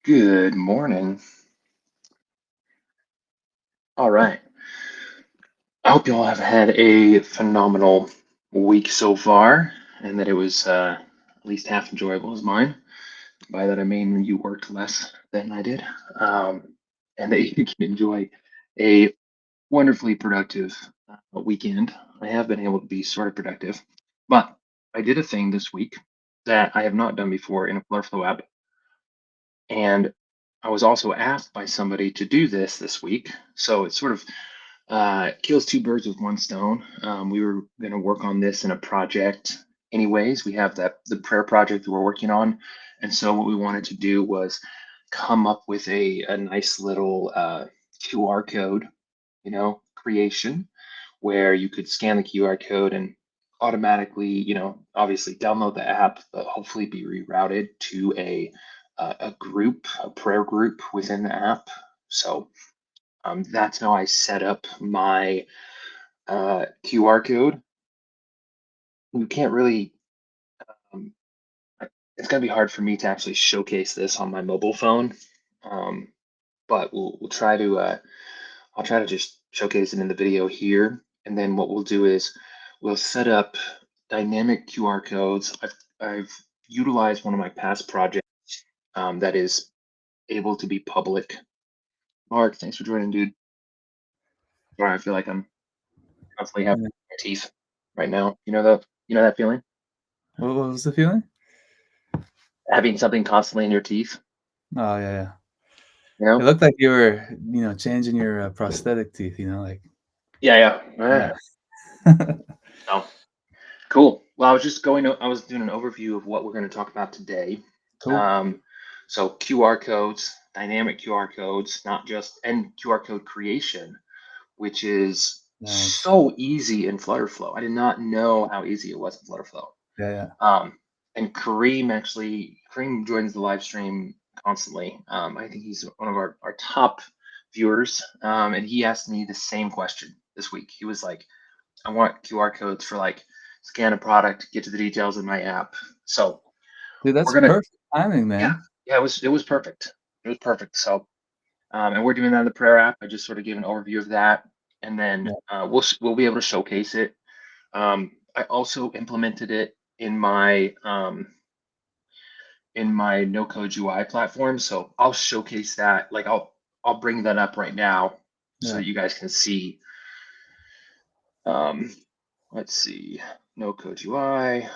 Good morning. All right. I hope you all have had a phenomenal week so far and that it was at least half enjoyable as mine. By that I mean you worked less than I did, and that you can enjoy a wonderfully productive weekend. I have been able to be sort of productive, but I did a thing this week that I have not done before in a FlutterFlow app, and I was also asked by somebody to do this week. So it sort of kills two birds with one stone. We were going to work on this in a project anyways. We have the prayer project that we're working on. And so what we wanted to do was come up with a nice little QR code, creation where you could scan the QR code and automatically, obviously download the app, but hopefully be rerouted to a group, a prayer group within the app. So that's how I set up my QR code. You can't really, um, it's going to be hard for me to actually showcase this on my mobile phone, um, but we'll try to, I'll try to just showcase it in the video here. And then what we'll do is we'll set up dynamic QR codes. I've utilized one of my past projects that is able to be public. Mark, thanks for joining, dude. Sorry, I feel like I'm constantly having Yeah. my teeth right now. You know that feeling? What was the feeling? Having something constantly in your teeth, Oh yeah, yeah. you It know? looked like you were, changing your prosthetic teeth. Like Yeah, yeah. yeah. Oh, cool. Well, I was doing an overview of what we're going to talk about today. Cool. Um, so QR codes, dynamic QR codes, not just, and QR code creation, which is Nice. so easy in FlutterFlow. I did not know how easy it was in FlutterFlow. Yeah, yeah. And Kareem joins the live stream constantly. I think he's one of our top viewers. And he asked me the same question this week. He was like, I want QR codes for like scan a product, get to the details in my app. So Dude, we're that's gonna, perfect timing, yeah, man. yeah, it was perfect. It was perfect. So, and we're doing that in the prayer app. I just sort of gave an overview of that, and then Yeah. we'll be able to showcase it. I also implemented it in my no code UI platform. So I'll showcase that. Like I'll bring that up right now so Yeah. that you guys can see. Um, let's see, no code UI.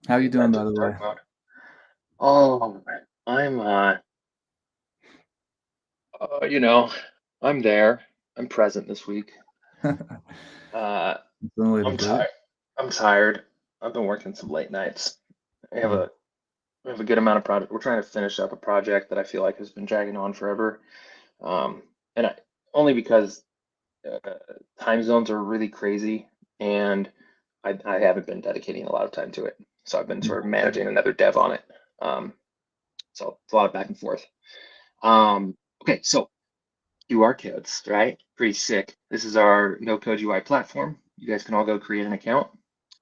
How you Get doing, that to by the way? dark mode. Oh, I'm you know, I'm there. I'm present this week. Uh, Doing a little I'm bit. tired. I'm tired. I've been working some late nights. I have Mm. a we have a good amount of project. We're trying to finish up a project that I feel like has been dragging on forever. Um, and only because uh, time zones are really crazy, and I haven't been dedicating a lot of time to it. So I've been Yeah. sort of managing another dev on it. Um, so it's a lot of back and forth. Okay, so QR codes, right? Pretty sick. This is our no code UI platform. You guys can all go create an account.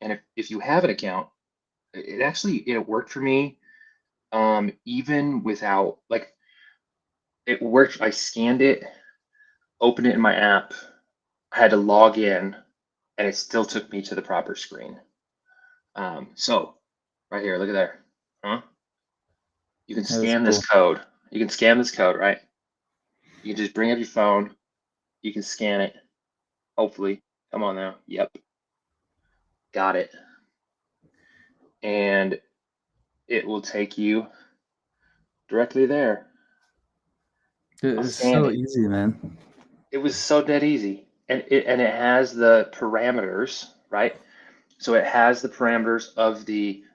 And if you have an account, it worked for me even without like it worked. I scanned it, opened it in my app, I had to log in, and it still took me to the proper screen. So right here, look at there. Huh? You can Yeah, that's scan this cool. code. You can scan this code, right? You can just bring up your phone. You can scan it. Hopefully. Come on now. Yep. Got it. And it will take you directly there. I'll Dude, it's scan so it. easy, man. It was so dead easy. And it has the parameters, right? So it has the parameters of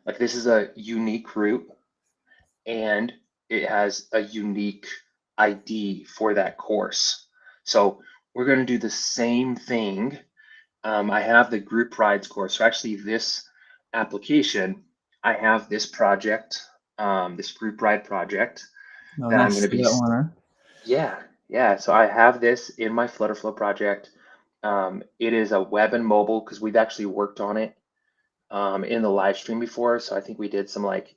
like this is a unique group and it has a unique ID for that course. So we're going to do the same thing. I have the group rides course. So actually this application, I have this project, this group ride project No, that I'm nice. going to See be, that one, huh? yeah, yeah. So I have this in my FlutterFlow project. It is a web and mobile because we've actually worked on it in the live stream before. So I think we did some like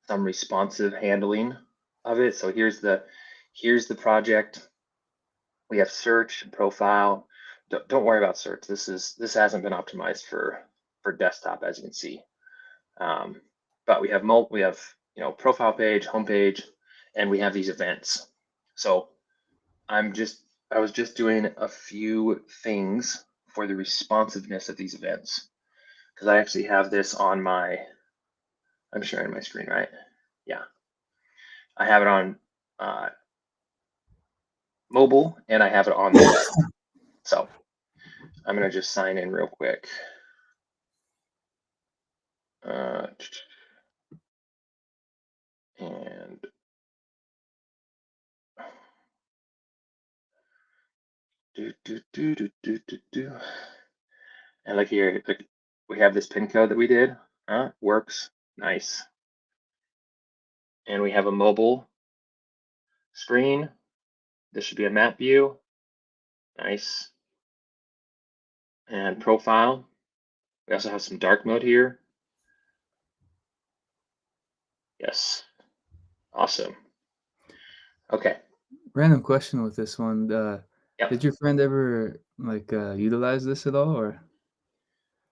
some responsive handling of it. So here's the project. We have search and profile. Don't worry about search. This hasn't been optimized for desktop, as you can see. But we have profile page, home page, and we have these events. So I was just doing a few things for the responsiveness of these events, because I actually have this on I'm sharing my screen, right? Yeah. I have it on mobile and I have it on the web. So I'm going to just sign in real quick. And and look here, look, we have this pin code that we did. Works. Nice. And we have a mobile screen. This should be a map view. Nice. And profile. We also have some dark mode here. Yes. Awesome. Okay. Random question with this one. Yep. Did your friend ever utilize this at all, or?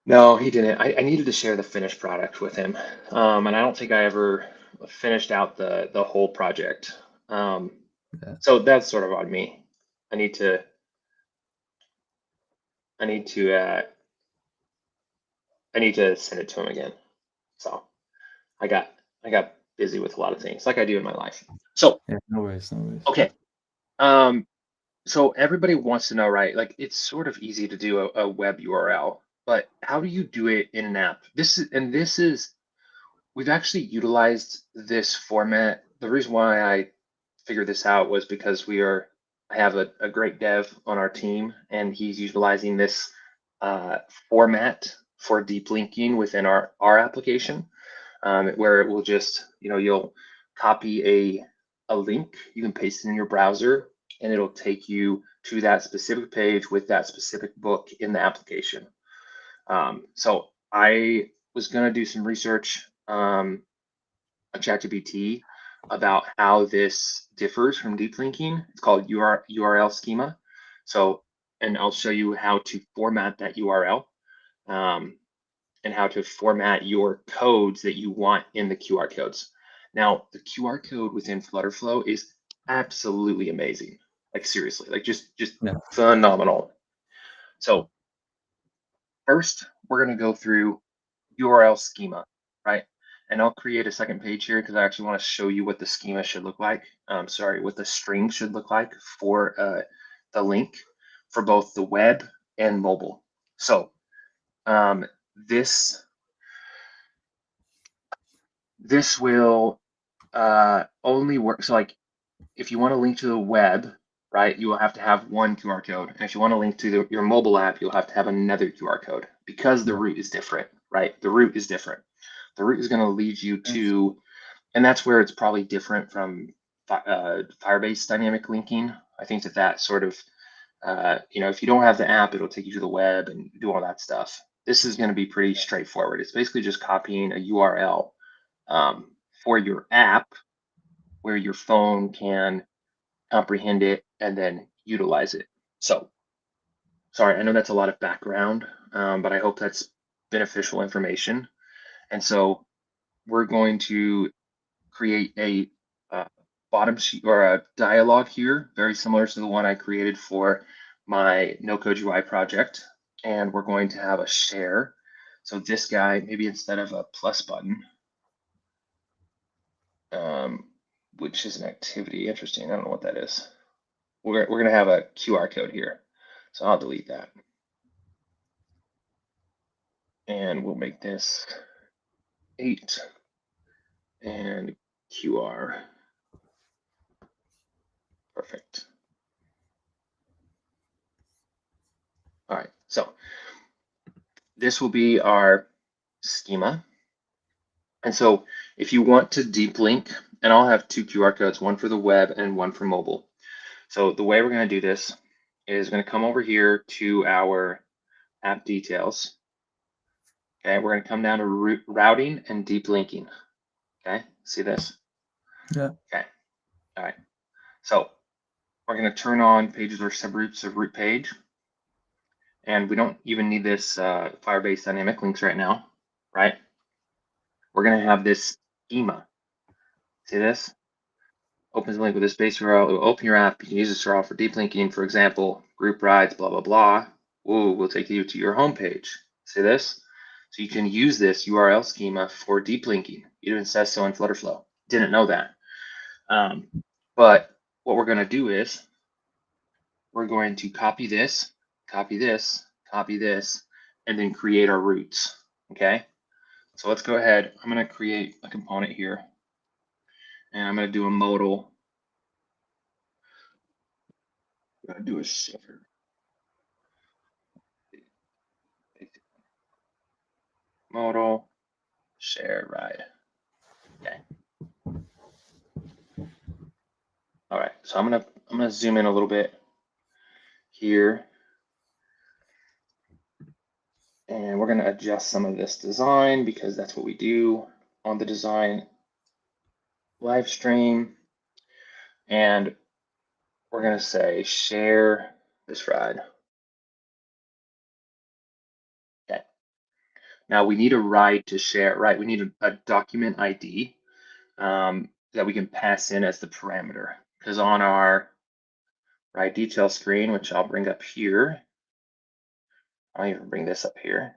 No, he didn't. I needed to share the finished product with him, and I don't think I ever finished out the whole project. Yeah. So that's sort of on me. I need to send it to him again. So I got busy with a lot of things, like I do in my life. So Yeah, no worries, no worries. okay. So everybody wants to know, right? Like, it's sort of easy to do a web URL, but how do you do it in an app? We've actually utilized this format. The reason why I figured this out was because I have a great dev on our team, and he's utilizing this format for deep linking within our application, where it will just, you'll copy a link, you can paste it in your browser, and it'll take you to that specific page with that specific book in the application. So I was going to do some research on ChatGPT about how this differs from deep linking. It's called URL schema. So, and I'll show you how to format that URL, and how to format your codes that you want in the QR codes. Now, the QR code within FlutterFlow is absolutely amazing. Like, seriously, like just Yeah. phenomenal. So first, we're going to go through URL schema, right? And I'll create a second page here because I actually want to show you what the schema should look like. What the string should look like for the link for both the web and mobile. So this will only work. So like, if you want to link to the web, right, you will have to have one QR code. And if you want to link to your mobile app, you'll have to have another QR code because the route is different, right? The route is different. The route is going to lead you to, and that's where it's probably different from Firebase dynamic linking. I think that sort of, if you don't have the app, it'll take you to the web and do all that stuff. This is going to be pretty straightforward. It's basically just copying a URL for your app where your phone can comprehend it and then utilize it. So, sorry, I know that's a lot of background, but I hope that's beneficial information. And so we're going to create a bottom sheet or a dialog here, very similar to the one I created for my no code UI project. And we're going to have a share. So this guy, maybe instead of a plus button, which is an activity, interesting. I don't know what that is. We're going to have a QR code here. So I'll delete that. And we'll make this 8 and QR. Perfect. All right, so this will be our schema. And so if you want to deep link, and I'll have 2 QR codes, one for the web and one for mobile. So the way we're going to do this is going to come over here to our app details. Okay, we're going to come down to routing and deep linking. Okay, see this? Yeah. Okay, all right. So we're going to turn on pages or subgroups of root page. And we don't even need this Firebase dynamic links right now, right? We're going to have this schema. See this? Opens a link with a space URL. It will open your app. You can use this URL for deep linking, for example, group rides, blah, blah, blah. Ooh, we'll take you to your home page. See this? So you can use this URL schema for deep linking. It even says so in FlutterFlow. Didn't know that. But what we're going to do is we're going to copy this, copy this, copy this, and then create our roots. Okay? So let's go ahead. I'm going to create a component here. And I'm going to do a modal. I'm going to do a share. Modal share ride. Okay. All right. So I'm gonna zoom in a little bit here. And we're gonna adjust some of this design because that's what we do on the design live stream. And we're gonna say share this ride. Okay. Now we need a ride to share, right? We need a document ID that we can pass in as the parameter. Because on our ride detail screen, which I'll bring up here, I'll even bring this up here.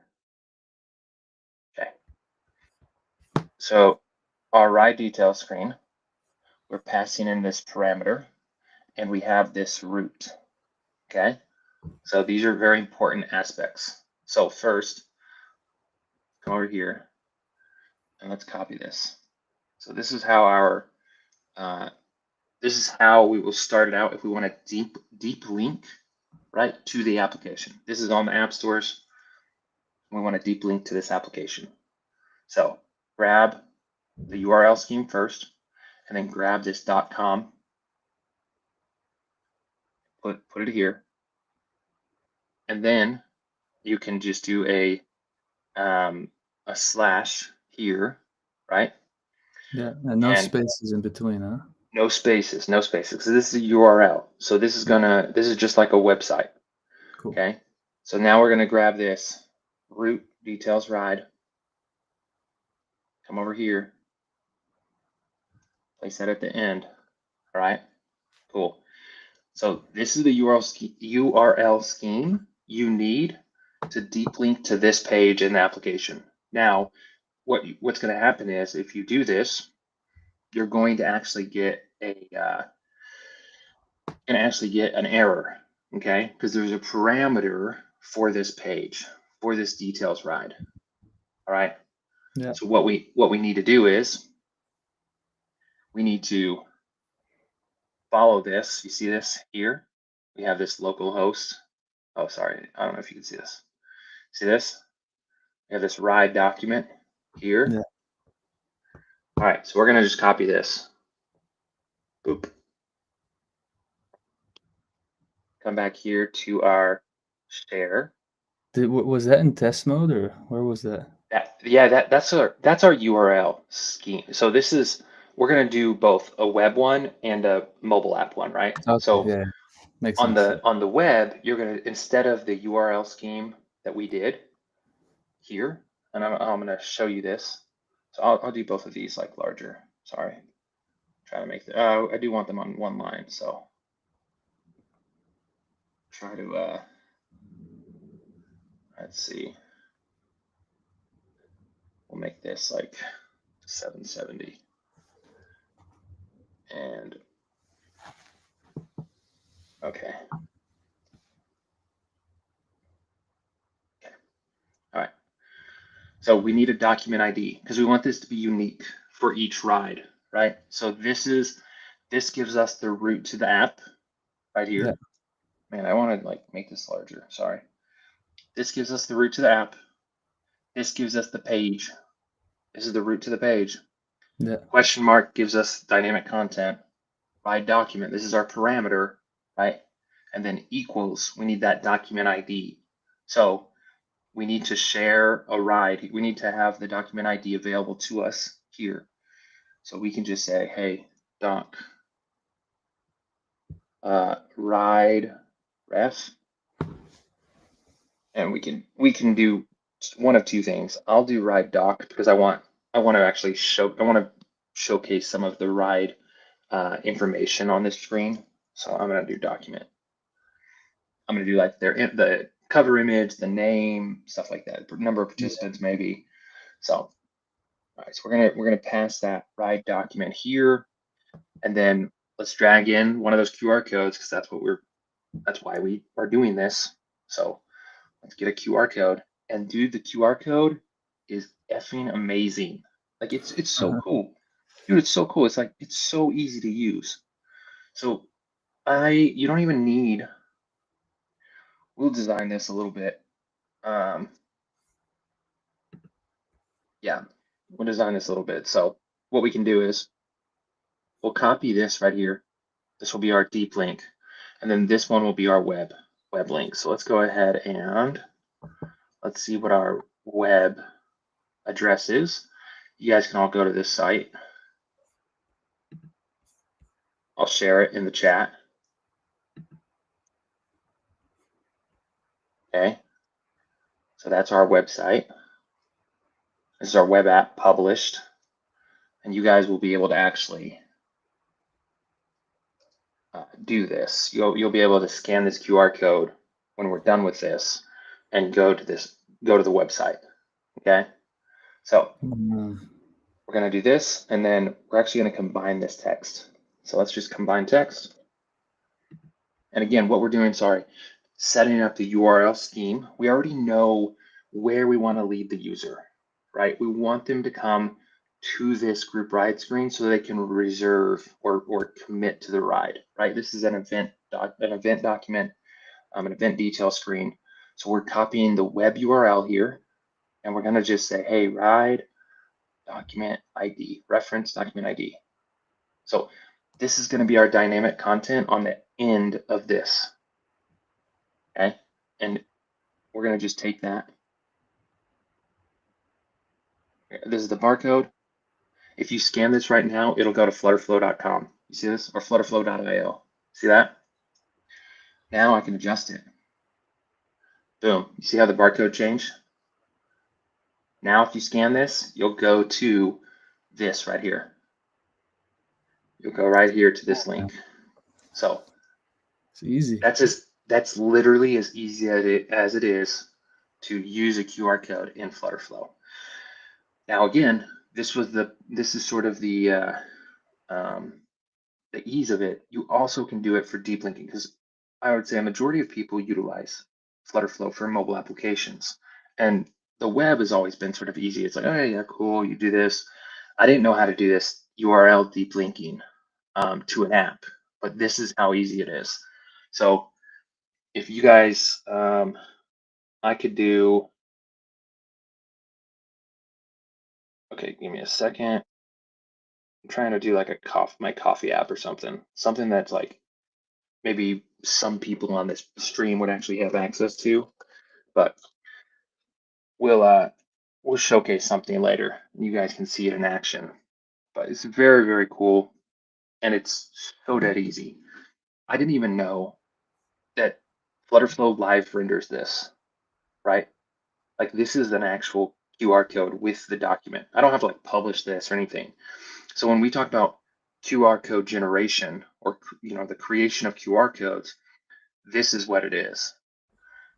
Okay. So our ride detail screen, we're passing in this parameter and we have this root. Okay. So these are very important aspects. So first, come over here and let's copy this. So this is how our this is how we will start it out if we want to deep link right to the application. This is on the app stores. We want to deep link to this application. So grab the URL scheme first, and then grab this .com, put it here, and then you can just do a slash here, right? Yeah, and no And spaces in between, huh? no spaces, no spaces. So this is a URL. So this is just like a website. Cool. Okay. So now we're gonna grab this root details ride. Come over here. Place that at the end. All right. Cool. So this is the URL scheme you need to deep link to this page in the application. Now, what's going to happen is if you do this, you're going to actually get an error, okay? Because there's a parameter for this page, for this details ride. All right. Yeah. So what we need to do is we need to follow this. You see this here? We have this local host. Oh, sorry. I don't know if you can see this. See this? We have this ride document here. Yeah. All right, so we're gonna just copy this. Boop. Come back here to our share. Was that in test mode or where was that? That's our URL scheme. So we're gonna do both a web one and a mobile app one, right? Okay, So yeah, makes on sense. the web, you're gonna, instead of the URL scheme that we did here, and I'm gonna show you this. So I'll do both of these like larger. Sorry, try to make I do want them on one line, so try to let's see. We'll make this like 770. And okay. All right. So we need a document ID because we want this to be unique for each ride, right? So this gives us the route to the app right here. Yeah. Man, I want to like make this larger. Sorry. This gives us the route to the app. This gives us the page. This is the route to the page. Yeah. Question mark gives us dynamic content. Ride document. This is our parameter, right? And then equals, we need that document ID. So we need to share a ride. We need to have the document ID available to us here. So we can just say, hey, doc, ride ref, and we can do one of two things. I'll do ride doc because I want to actually showcase some of the ride information on this screen. So I'm going to do document. I'm going to do like the cover image, the name, stuff like that, number of participants maybe. So, all right, so we're gonna pass that ride document here, and then let's drag in one of those QR codes because that's why we are doing this. So let's get a QR code, and dude, the QR code is effing amazing. Like it's so cool, dude. It's so cool. It's like it's so easy to use. So you don't even need. We'll design this a little bit. Yeah, we'll design this a little bit. So what we can do is we'll copy this right here. This will be our deep link, and then this one will be our web link. So let's go ahead and let's see what our web address is. You guys can all go to this site. I'll share it in the chat. Okay, so that's our website. This is our web app published, and you guys will be able to actually do this. You'll be able to scan this QR code when we're done with this, and go to the website. Okay, so we're going to do this, and then we're actually going to combine this text. So let's just combine text. And again, what we're doing, setting up the URL scheme. We already know where we want to lead the user, right? We want them to come to this group ride screen so they can reserve or commit to the ride, right? This is an event document, an event detail screen. So we're copying the web URL here, and we're going to just say, hey, ride document ID, reference document ID. So this is going to be our dynamic content on the end of this. Okay, and we're going to just take that. This is the barcode. If you scan this right now, it'll go to flutterflow.com. You see this? Or flutterflow.io. See that? Now I can adjust it. Boom. You see how the barcode changed? Now if you scan this, you'll go to this right here. You'll go right here to this link. So it's easy. That's literally as easy as it is to use a QR code in FlutterFlow. Now again, this is sort of the ease of it. You also can do it for deep linking, because I would say a majority of people utilize FlutterFlow for mobile applications, and the web has always been sort of easy. It's like, oh yeah, cool, you do this. I didn't know how to do this URL deep linking to an app, but this is how easy it is. So if you guys, I could do, okay, give me a second. I'm trying to do like my coffee app or something that's like maybe some people on this stream would actually have access to, but we'll showcase something later. You guys can see it in action, but it's very, very cool, and it's so dead easy. I didn't even know that FlutterFlow live renders this, right? Like this is an actual QR code with the document. I don't have to like publish this or anything. So when we talk about QR code generation, or the creation of QR codes, this is what it is.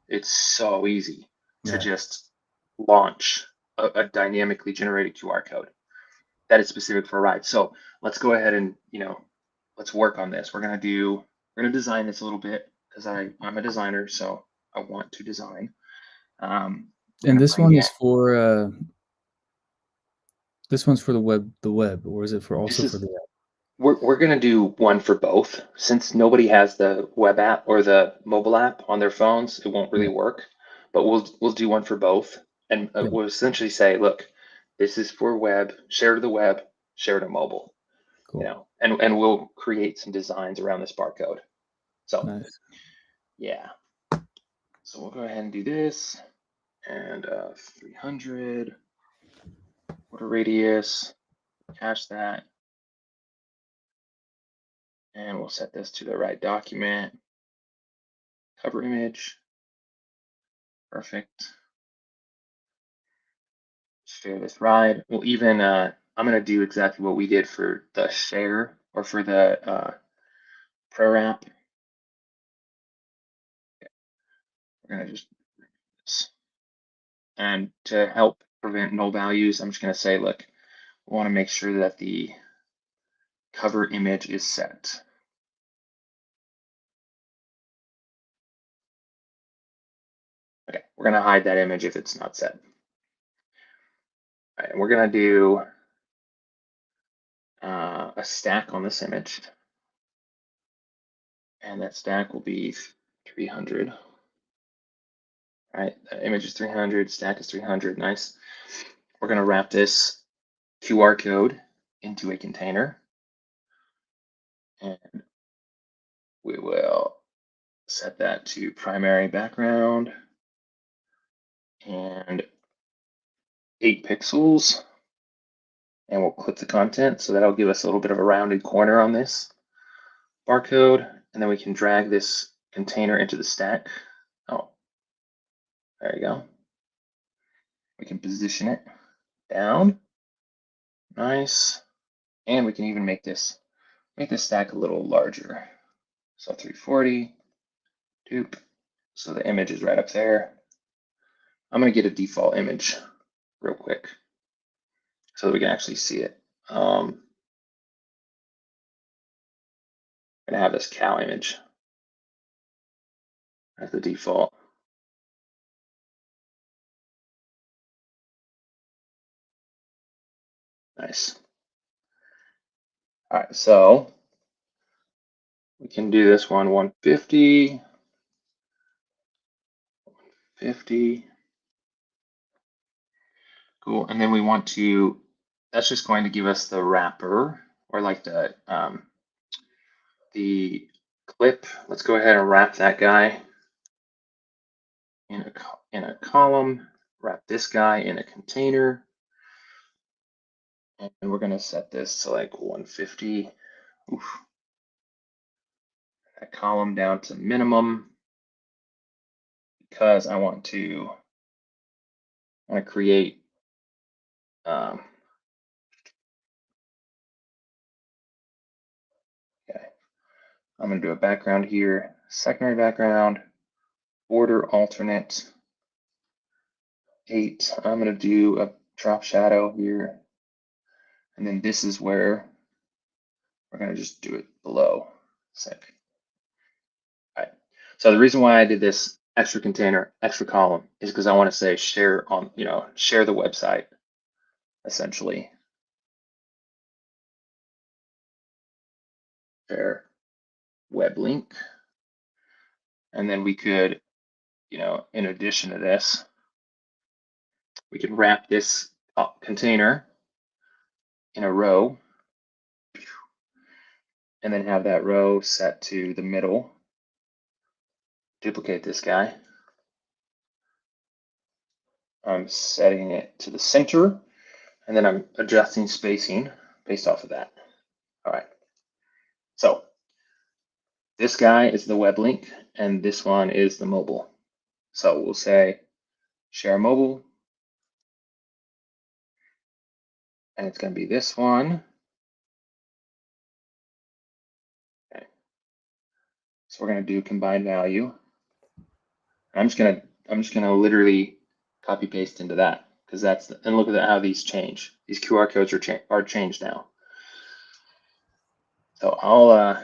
It's so easy to just launch a dynamically generated QR code that is specific for a ride. So let's go ahead and let's work on this. We're gonna design this a little bit, because I'm a designer, so I want to design. And this one is for this one's for the web, or is it for also for the app? We're gonna do one for both. Since nobody has the web app or the mobile app on their phones, it won't really work. But we'll do one for both, and we'll essentially say, look, this is for web, share to the web, share to mobile. Cool. And we'll create some designs around this barcode. So nice. Yeah. So we'll go ahead and do this, and 300 quarter radius, cache that. And we'll set this to the right document. Cover image. Perfect. Share this ride. We'll even, I'm going to do exactly what we did for the share or for the prayer app. We're going to just do this. And to help prevent null values, I'm just going to say, look, we want to make sure that the cover image is set. Okay, we're going to hide that image if it's not set. All right, and we're going to do a stack on this image. And that stack will be 300. All right, the image is 300, stack is 300, nice. We're going to wrap this QR code into a container. And we will set that to primary background and 8 pixels. And we'll clip the content. So that'll give us a little bit of a rounded corner on this barcode. And then we can drag this container into the stack. Oh, there you go. We can position it down. Nice. And we can even make this stack a little larger. So 340, doop. So the image is right up there. I'm going to get a default image real quick so that we can actually see it. I'm going to have this cow image as the default. Nice. All right, so we can do this one 150, 150. Cool. And then we want to, that's just going to give us the wrapper or like the clip. Let's go ahead and wrap that guy in a column, wrap this guy in a container. And we're going to set this to like 150. Oof. That column down to minimum because I want to create okay. I'm going to do a background here, secondary background, border alternate 8. I'm going to do a drop shadow here. And then this is where we're going to just do it below sec. All right. So the reason why I did this extra container, extra column is because I want to say share on, share the website essentially. Share web link. And then we could, in addition to this, we can wrap this container in a row and then have that row set to the middle. Duplicate this guy. I'm setting it to the center and then I'm adjusting spacing based off of that. All right. So this guy is the web link and this one is the mobile. So we'll say share mobile. And it's going to be this one. Okay. So we're going to do combined value. I'm just gonna literally copy paste into that because and look at how these change. These QR codes are changed now. So I'll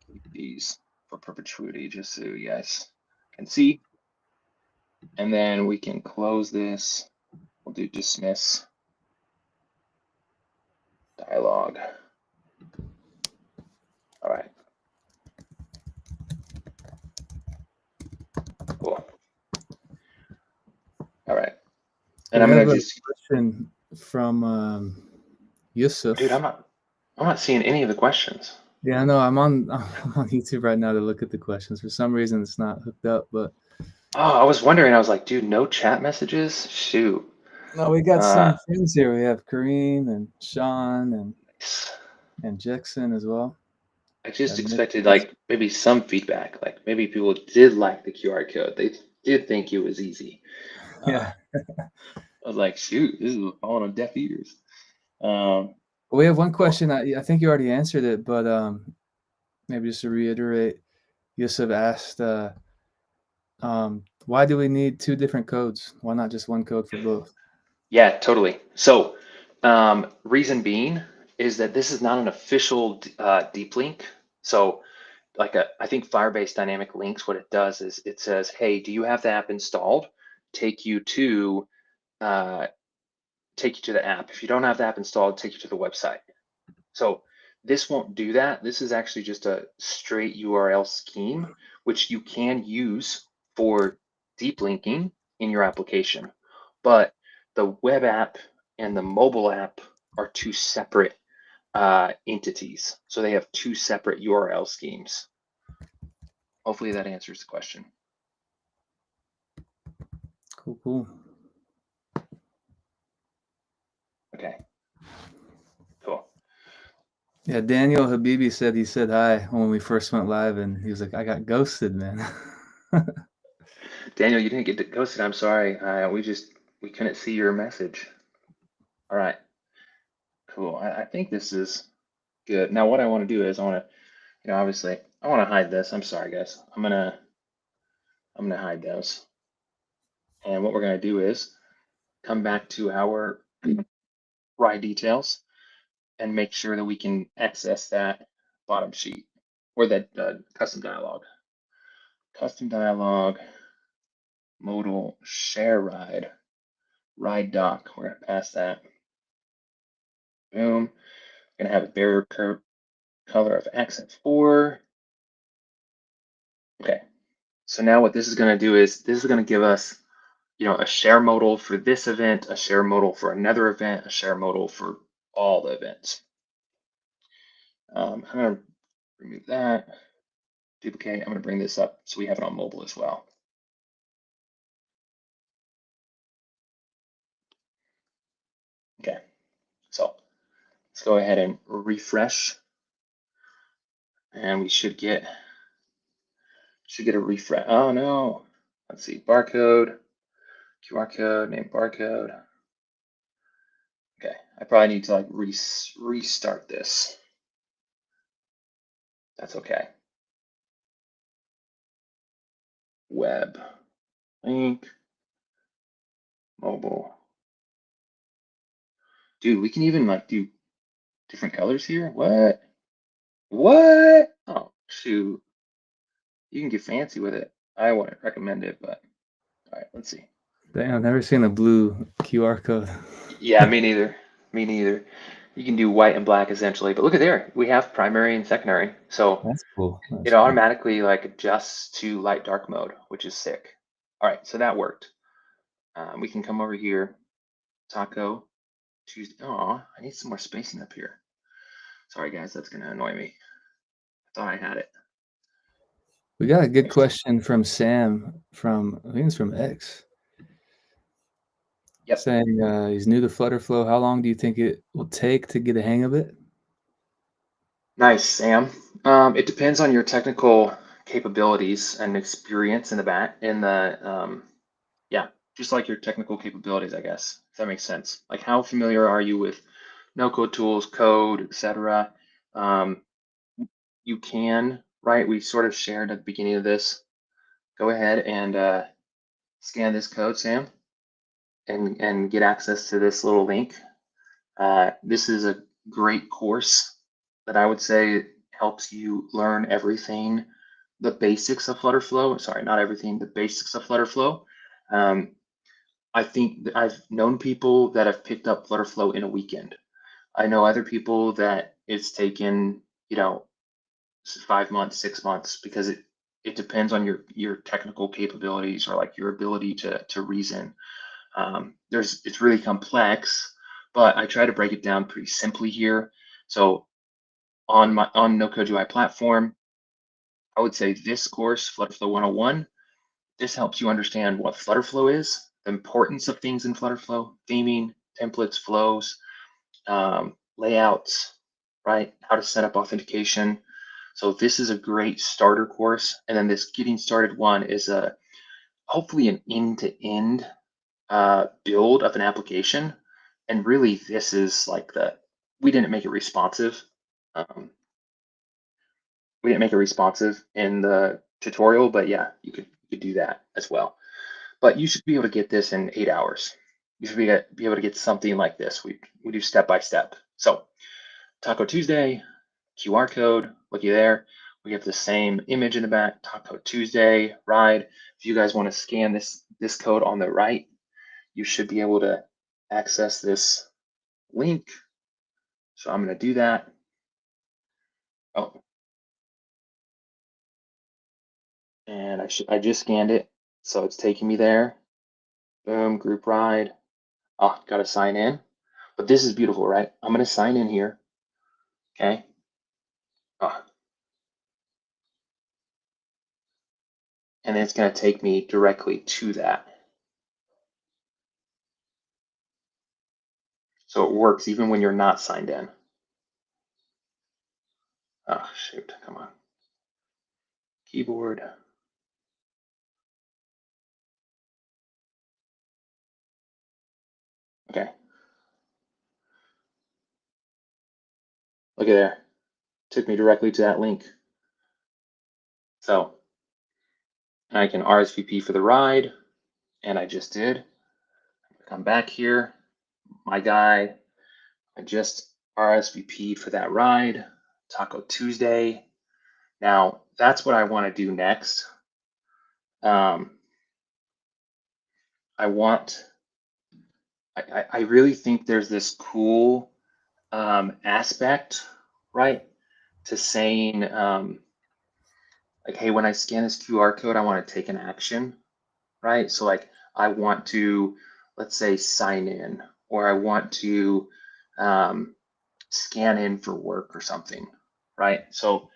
keep these for perpetuity just so you guys can see. And then we can close this. We'll do dismiss dialog. All right. Cool. All right. And I'm gonna just question from Yusuf. Dude, I'm not seeing any of the questions. Yeah, no, I'm on YouTube right now to look at the questions. For some reason, it's not hooked up, but. Oh, I was wondering. I was like, dude, no chat messages? Shoot. No, we got some friends here. We have Kareem and Sean and. Nice. And Jackson as well. I just And Nick. expected like maybe some feedback, like maybe people did like the QR code. They did think it was easy. Uh, Yeah. I was like, shoot, this is falling on deaf ears. Um, We have one cool. question. I think you already answered it, but maybe just to reiterate, Yusuf asked, why do we need two different codes? Why not just one code for both? Yeah, totally. So, reason being is that this is not an official deep link. So, I think Firebase Dynamic Links, what it does is it says, hey, do you have the app installed? Take you to uh, the app. If you don't have the app installed, take you to the website. So this won't do that. This is actually just a straight URL scheme, which you can use for deep linking in your application. But the web app and the mobile app are two separate entities. So they have two separate URL schemes. Hopefully that answers the question. Cool, cool. Okay, cool. Yeah, Daniel Habibi said he said hi when we first went live, and he was like, I got ghosted, man. Daniel, you didn't get ghosted. I'm sorry. We couldn't see your message. All right, cool. I think this is good. Now, what I want to do is obviously I want to hide this. I'm sorry, guys. I'm gonna hide those. And what we're gonna do is come back to our ride details and make sure that we can access that bottom sheet or that custom dialog. Custom dialog, modal share ride doc. We're gonna pass that. Boom. Gonna have a barrier curve color of accent 4. Okay. So now what this is gonna do is this is gonna give us a share modal for this event, a share modal for another event, a share modal for all the events. I'm going to remove that, duplicate. I'm going to bring this up so we have it on mobile as well. Okay, so let's go ahead and refresh, and we should get a refresh. Oh no, let's see, barcode, QR code, name barcode. Okay, I probably need to like restart this. That's okay. Web, link, mobile. Dude, we can even like do different colors here. What? What? Oh, shoot. You can get fancy with it. I wouldn't recommend it, but all right, let's see. Dang, I've never seen a blue QR code. Yeah, me neither. Me neither. You can do white and black essentially, but look at there. We have primary and secondary. So That's cool. it That's cool. automatically like adjusts to light dark mode, which is sick. All right, so that worked. We can come over here, Taco Tuesday. Oh, I need some more spacing up here. Sorry guys, that's gonna annoy me. I thought I had it. We got a good question from Sam I think it's from X. Yep. Saying he's new to FlutterFlow. How long do you think it will take to get a hang of it? Nice, Sam. It depends on your technical capabilities and experience yeah, just like your technical capabilities, I guess, if that makes sense. Like how familiar are you with no-code tools, code, etc. You can, right? We sort of shared at the beginning of this. Go ahead and scan this code, Sam, and get access to this little link. This is a great course that I would say helps you learn everything, the basics of FlutterFlow. Sorry, not everything, the basics of FlutterFlow. I think I've known people that have picked up FlutterFlow in a weekend. I know other people that it's taken, 5 months, 6 months, because it depends on your technical capabilities or like your ability to reason. It's really complex, but I try to break it down pretty simply here. So on No Code UI platform, I would say this course, FlutterFlow 101, this helps you understand what FlutterFlow is, the importance of things in FlutterFlow, theming, templates, flows, layouts, right? How to set up authentication. So this is a great starter course. And then this getting started one is hopefully an end-to-end build of an application. And really this is like we didn't make it responsive. We didn't make it responsive in the tutorial, but yeah, you could do that as well. But you should be able to get this in 8 hours. You should be able to get something like this. We do step by step. So Taco Tuesday, QR code, looky there. We have the same image in the back, Taco Tuesday, ride. If you guys want to scan this code on the right, you should be able to access this link. So I'm going to do that. Oh, and I just scanned it, so it's taking me there. Boom, group ride. Oh, got to sign in. But this is beautiful, right? I'm going to sign in here. Okay. Oh. And then it's going to take me directly to that. So it works even when you're not signed in. Oh, shoot. Come on. Keyboard. Okay. Look at there. Took me directly to that link. So I can RSVP for the ride, and I just did. Come back here. My guy, I just RSVP'd for that ride, Taco Tuesday. Now, that's what I want to do next. I really think there's this cool aspect, right, to saying, like, hey, when I scan this QR code, I want to take an action, right? So like, I want to, let's say, sign in, or I want to scan in for work or something, right? So,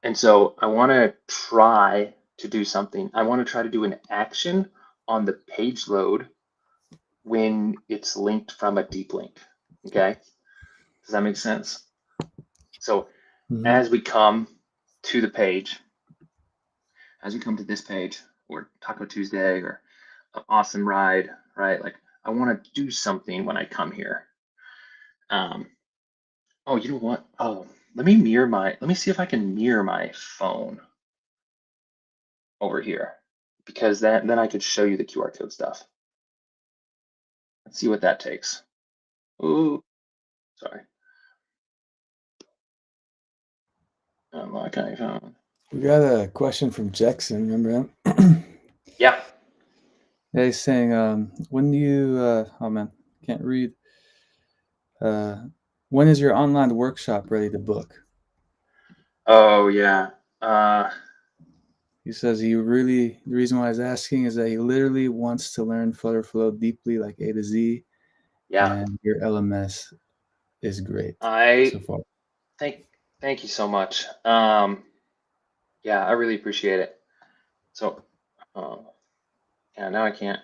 and so I want to try to do something. I want to try to do an action on the page load when it's linked from a deep link. Okay. Does that make sense? So as we come to the page, as we come to this page, or Taco Tuesday, or an awesome ride, right? Like I want to do something when I come here. Oh, you know what? Oh, let me see if I can mirror my phone over here, because then I could show you the QR code stuff. Let's see what that takes. Ooh, sorry. Unlock iPhone. We got a question from Jackson, remember him? Yeah. Yeah, he's saying, when do you, oh man, can't read. When is your online workshop ready to book? Oh, yeah. He says the reason why he's asking is that he literally wants to learn FlutterFlow deeply, like A to Z, Yeah. and your LMS is great so far. Thank you so much. Yeah, I really appreciate it. So, yeah, now I can't.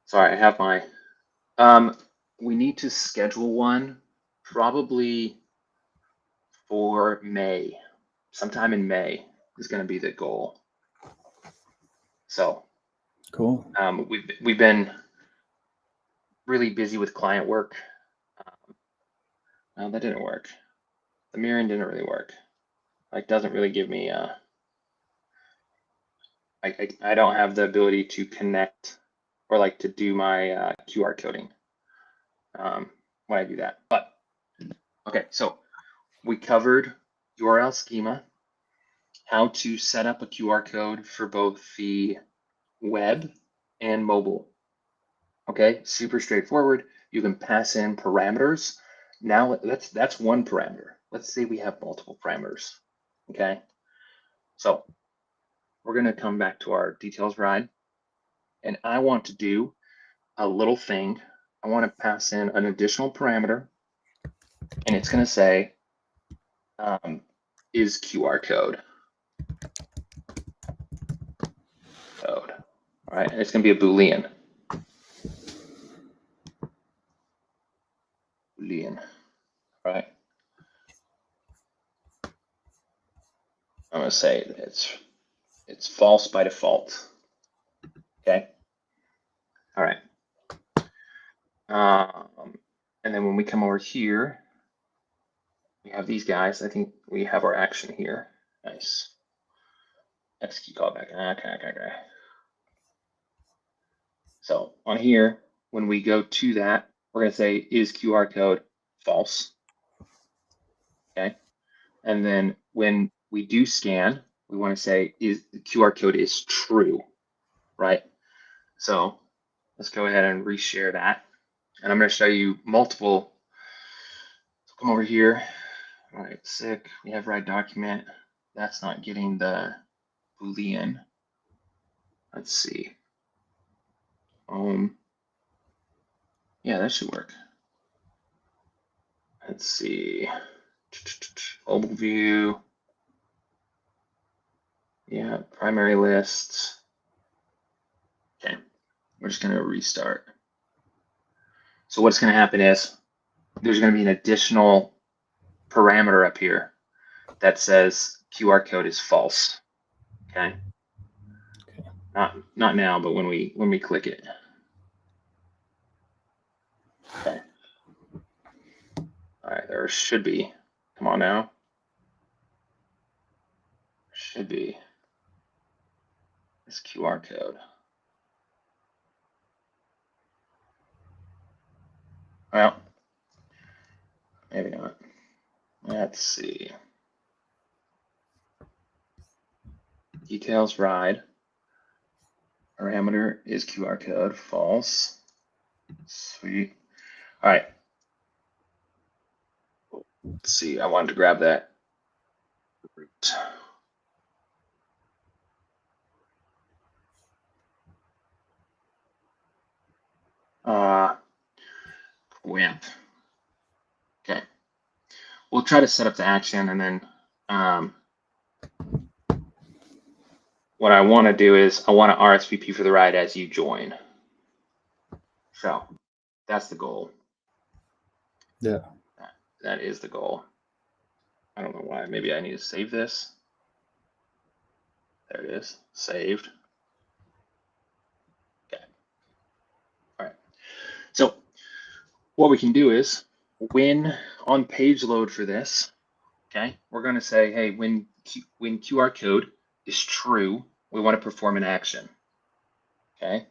Sorry, I have my. We need to schedule one probably for May. Sometime in May is going to be the goal. So, cool. We've been really busy with client work. No, that didn't work. The mirroring didn't really work. Like, doesn't really give me. I don't have the ability to connect or like to do my QR coding when I do that. But okay, so we covered URL schema, how to set up a QR code for both the web and mobile. Okay, super straightforward. You can pass in parameters. Now that's one parameter. Let's say we have multiple parameters. Okay, so we're going to come back to our details ride, and I want to do a little thing. I want to pass in an additional parameter, and it's going to say is QR code. All right, and it's going to be a Boolean. right? I'm going to say it's false by default. Okay. All right. And then when we come over here, we have these guys. I think we have our action here. Nice. Execute callback. Okay. So on here, when we go to that, we're going to say is QR code false. Okay. And then when we do scan, we want to say is the QR code is true, right? So let's go ahead and reshare that. And I'm going to show you multiple. So come over here. All right, sick. We have write document. That's not getting the Boolean. Let's see. Yeah, that should work. Let's see. Mobile view. Yeah, primary list. Okay, we're just going to restart. So what's going to happen is there's going to be an additional parameter up here that says QR code is false. Okay. Not now, but when we click it. Okay. All right, there should be. Come on now. Should be this QR code. Well, maybe not. Let's see. Details ride. Parameter is QR code. False. Sweet. All right. Let's see. I wanted to grab that root. WAMP. Okay. We'll try to set up the action, and then what I want to do is I want to RSVP for the ride as you join. So that's the goal. Yeah. That is the goal. I don't know why. Maybe I need to save this. There it is. Saved. Okay. All right. So what we can do is when on page load for this, okay, we're going to say, hey, when QR code is true, we want to perform an action. Okay.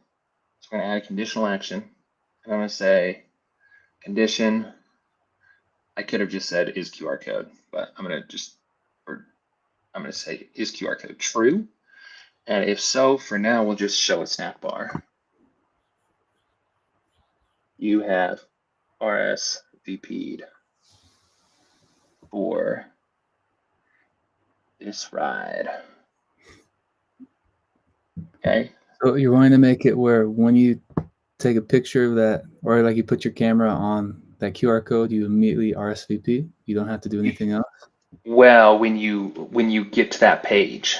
So we're going to add a conditional action. And I'm going to say condition. I could have just said is QR code, but I'm going to say is QR code true? And if so, for now, we'll just show a snack bar. You have RSVP'd for this ride. Okay. So you're going to make it where when you take a picture of that, or like you put your camera on that QR code, you immediately RSVP. You don't have to do anything else. Well, when you get to that page,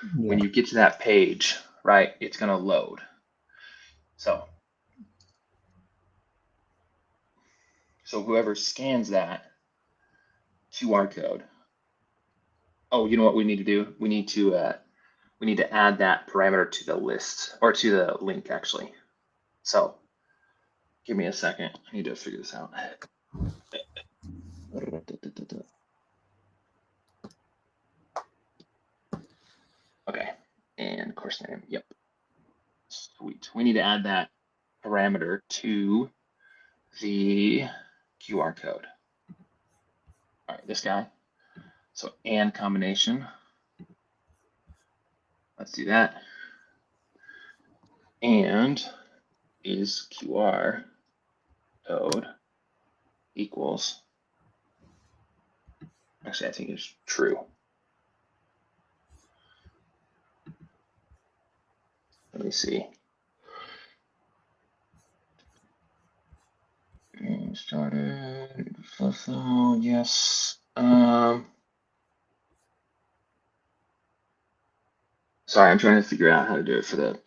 Yeah. when you get to that page, right, it's going to load. So whoever scans that QR code. Oh, you know what we need to do? We need to add that parameter to the list, or to the link actually. So give me a second. I need to figure this out. Okay, and course name. Yep. Sweet. We need to add that parameter to the QR code. All right, this guy. So and combination. Let's do that. And is QR code equals. Actually, I think it's true. Let me see. Started. Yes. Sorry, I'm trying to figure out how to do it for the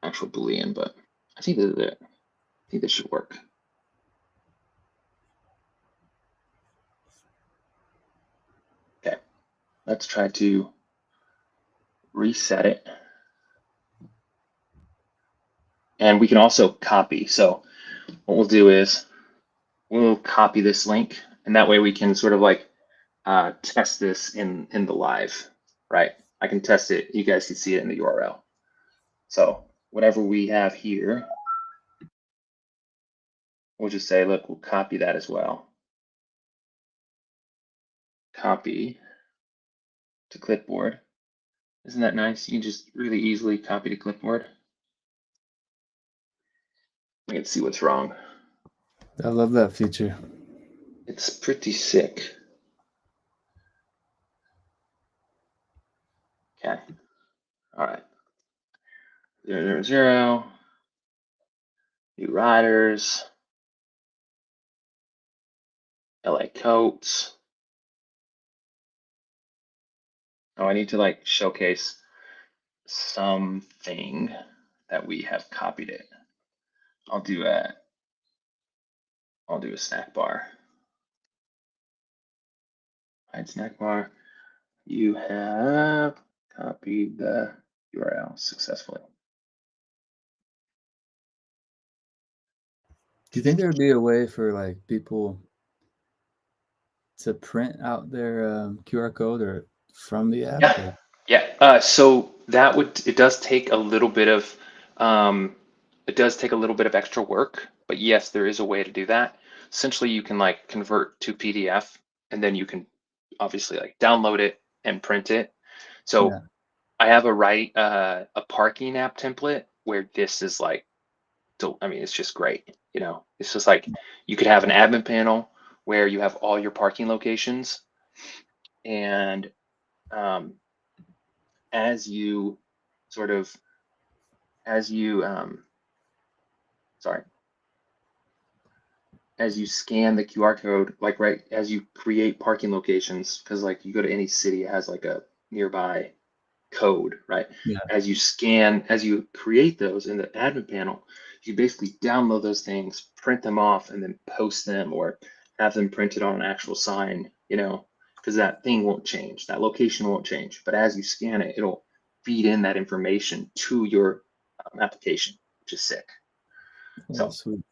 actual Boolean, but I think this is it. I think this should work. let's try to reset it. And we can also copy. So what we'll do is we'll copy this link, and that way we can sort of like test this in the live, right? I can test it. You guys can see it in the URL. So whatever we have here, we'll just say, look, we'll copy that as well. Copy to clipboard. Isn't that nice? You can just really easily copy to clipboard. We can see what's wrong. I love that feature. It's pretty sick. Okay. All right. 000. New riders. LA coats. Oh, I need to like showcase something that we have copied it. I'll do a snack bar. Hide snack bar. You have copied the URL successfully. Do you think there would be a way for like people to print out their QR code or from the app? Yeah, Like, yeah. So that it does take a little bit of extra work, but yes, there is a way to do that. Essentially, you can like convert to PDF, and then you can obviously like download it and print it. So yeah. I have a parking app template where this is like, I mean, it's just great. You know, it's just like you could have an admin panel where you have all your parking locations, and as you sort of as you as you scan the QR code, like right as you create parking locations, because like you go to any city, it has like a nearby code, right? Yeah. As you create those in the admin panel, you basically download those things, print them off, and then post them or have them printed on an actual sign, you know, because that thing won't change, that location won't change. But as you scan it, it'll feed in that information to your application, which is sick. Oh, So sweet.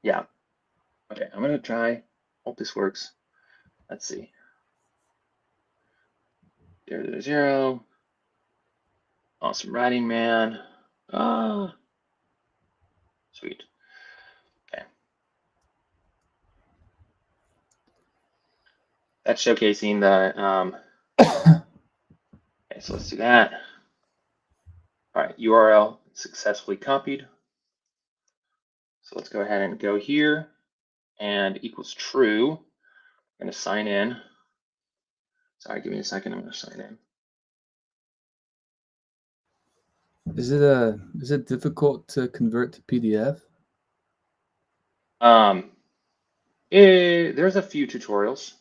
yeah, okay, I'm gonna try. Hope this works. Let's see. 000. Awesome writing, man. Ah, sweet. Okay. That's showcasing the, okay, so let's do that. All right, URL successfully copied. So let's go ahead and go here and equals true. I'm gonna sign in. Sorry, give me a second, I'm gonna sign in. Is it difficult to convert to PDF? There's a few tutorials.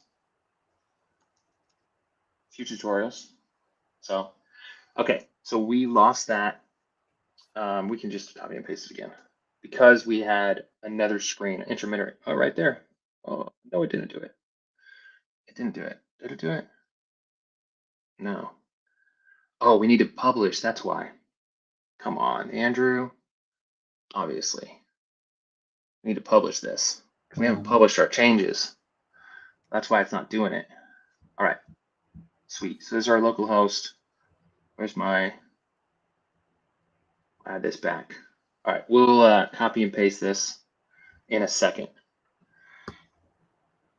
So, okay, so we lost that. We can just copy and paste it again because we had another screen intermittent. Oh, right there. Oh, no, it didn't do it. It didn't do it. Did it do it? No. Oh, we need to publish. That's why. Come on, Andrew. Obviously, we need to publish this. We haven't published our changes. That's why it's not doing it. All right, sweet. So this is our local host. Where's my, add this back. All right, we'll copy and paste this in a second.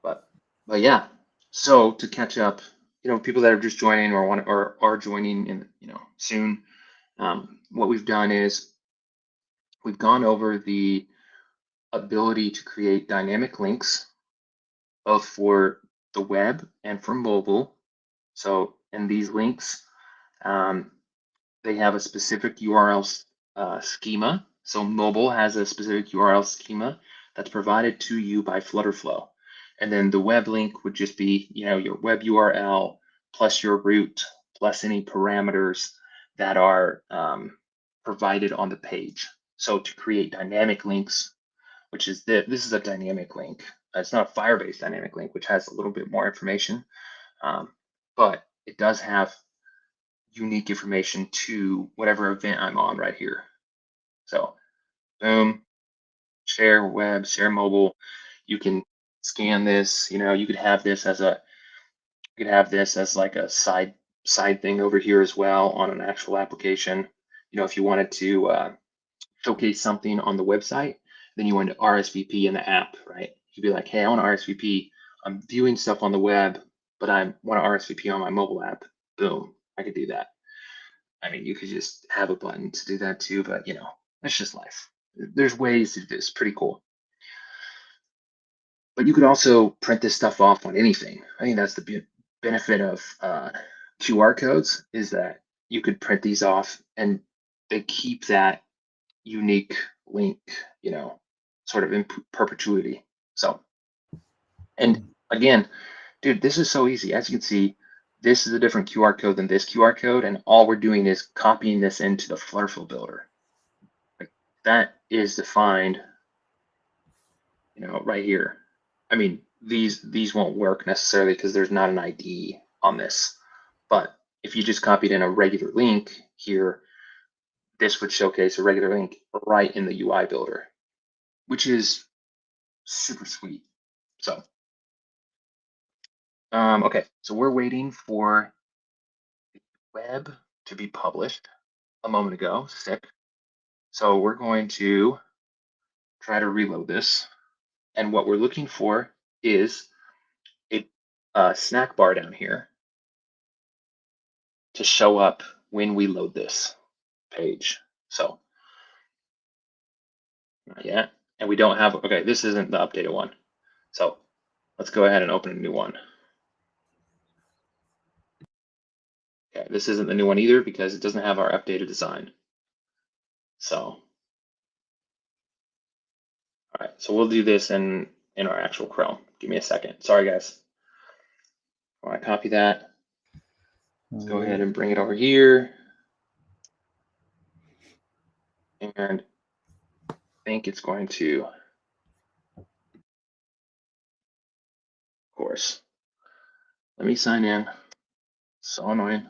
But yeah, so to catch up, you know, people that are just joining or are joining in, you know, soon, what we've done is we've gone over the ability to create dynamic links, both for the web and for mobile. So in these links, they have a specific URL schema. So mobile has a specific URL schema that's provided to you by FlutterFlow. And then the web link would just be, you know, your web URL plus your root plus any parameters that are provided on the page. So to create dynamic links, which is this is a dynamic link. It's not a Firebase dynamic link, which has a little bit more information. But it does have unique information to whatever event I'm on right here. So boom, share web, share mobile. You can scan this, you could have this as like a side thing over here as well on an actual application. If you wanted to showcase something on the website, then you want to RSVP in the app, right? You'd be like, hey, I want to RSVP. I'm viewing stuff on the web, but I want to RSVP on my mobile app. Boom, I could do that. I mean, you could just have a button to do that too, but that's just life. There's ways to do this, pretty cool. But you could also print this stuff off on anything. I think that's the benefit of QR codes, is that you could print these off and they keep that unique link, sort of in perpetuity. So, and again, dude, this is so easy. As you can see, this is a different QR code than this QR code, and all we're doing is copying this into the FlutterFlow builder. Like, that is defined, right here. I mean, these won't work necessarily because there's not an ID on this. But if you just copied in a regular link here, this would showcase a regular link right in the UI builder, which is super sweet. So, okay, so we're waiting for the web to be published a moment ago, sick. So we're going to try to reload this. And what we're looking for is a snack bar down here to show up when we load this page. So not yet. And we don't have, okay, this isn't the updated one. So let's go ahead and open a new one. Okay, this isn't the new one either because it doesn't have our updated design. So, all right, so we'll do this in our actual Chrome. Give me a second. Sorry, guys. I want to copy that. Let's go ahead and bring it over here. And I think it's going to, of course. Let me sign in. So annoying.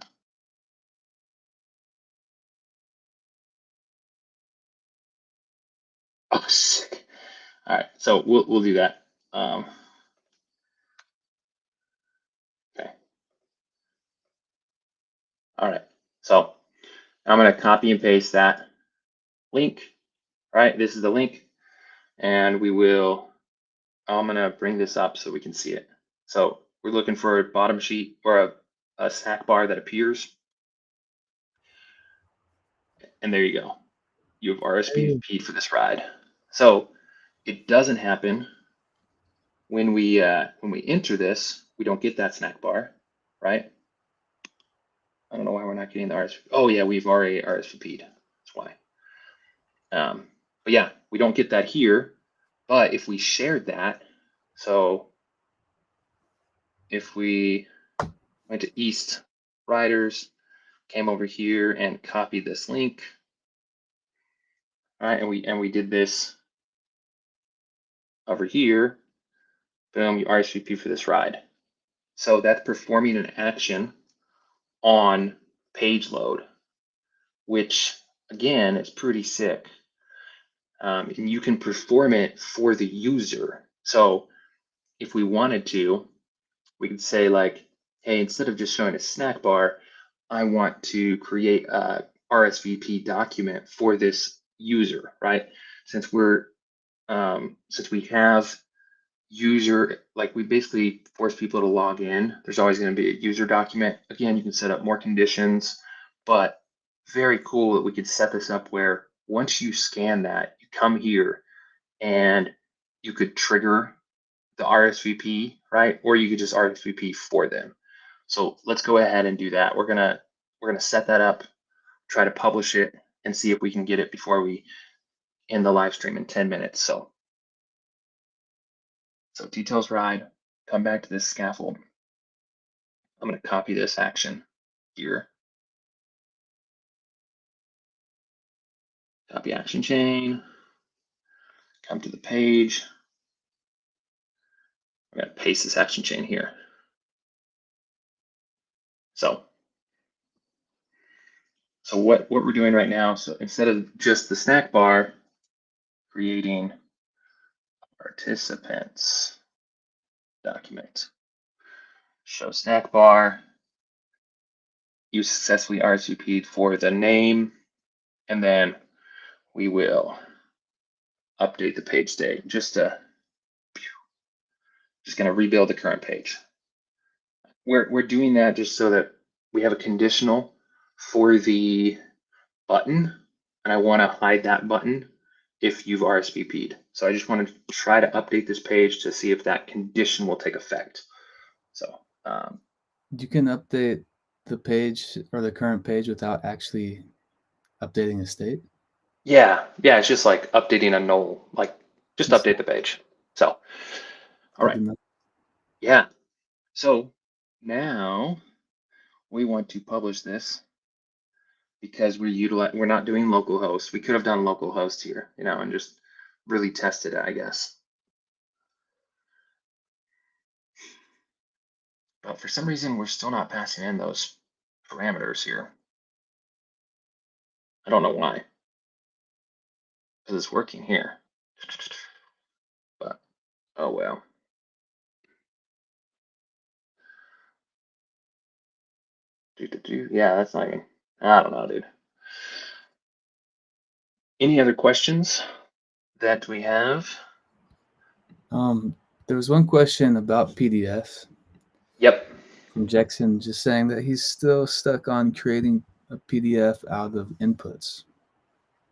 Oh, sick. All right, so we'll do that. Okay. All right, so I'm going to copy and paste that link. All right, this is the link, and I'm going to bring this up so we can see it. So we're looking for a bottom sheet or a snack bar that appears. And there you go. You have RSVP'd for this ride. So it doesn't happen when we enter this. We don't get that snack bar, right? I don't know why we're not getting the RSVP. Oh yeah, we've already RSVP'd. That's why. But yeah, we don't get that here. But if we shared that, so if we went to East Riders, came over here and copied this link, all right, and we did this over here, boom, you RSVP for this ride. So that's performing an action on page load, which again is pretty sick. And you can perform it for the user. So if we wanted to, we could say like, hey, instead of just showing a snack bar, I want to create a RSVP document for this user, right? Since we have user, like we basically force people to log in, there's always going to be a user document. Again, you can set up more conditions, but very cool that we could set this up where once you scan that, you come here and you could trigger the RSVP, right? Or you could just RSVP for them. So let's go ahead and do that. We're gonna set that up, try to publish it, and see if we can get it before we end the live stream in 10 minutes. So details ride, come back to this scaffold. I'm gonna copy this action here. Copy action chain, come to the page. I'm gonna paste this action chain here. So what we're doing right now, so instead of just the snack bar, creating participants document, show snack bar, you successfully RSVP'd for the name, and then we will update the page state just going to rebuild the current page. We're doing that just so that we have a conditional for the button, and I want to hide that button if you've RSVP'd. So I just want to try to update this page to see if that condition will take effect. So you can update the page or the current page without actually updating the state. yeah, it's just like updating a null, like just update the page. So all right, yeah. So now we want to publish this because we're not doing localhost. We could have done localhost here, and just really tested it, I guess. But for some reason, we're still not passing in those parameters here. I don't know why, because it's working here. But oh well. Yeah, that's not even. I don't know, dude. Any other questions that we have? There was one question about PDFs. Yep. From Jackson, just saying that he's still stuck on creating a PDF out of inputs.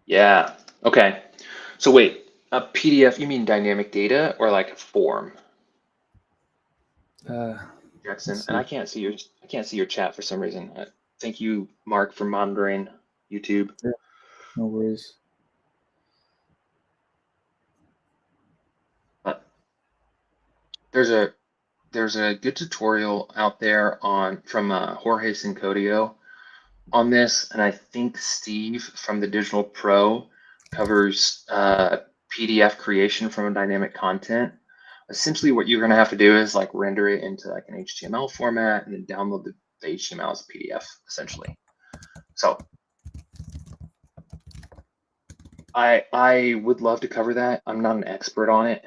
Yeah. Okay. So wait, a PDF? You mean dynamic data or like a form? Jackson, and I can't see your chat for some reason. Thank you, Mark, for monitoring YouTube. Yeah, no worries. But there's a good tutorial out there from Jorge Cincodio on this, and I think Steve from the Digital Pro covers PDF creation from a dynamic content. Essentially, what you're going to have to do is like render it into like an HTML format and then download the HTML as a PDF, essentially. So I would love to cover that. I'm not an expert on it,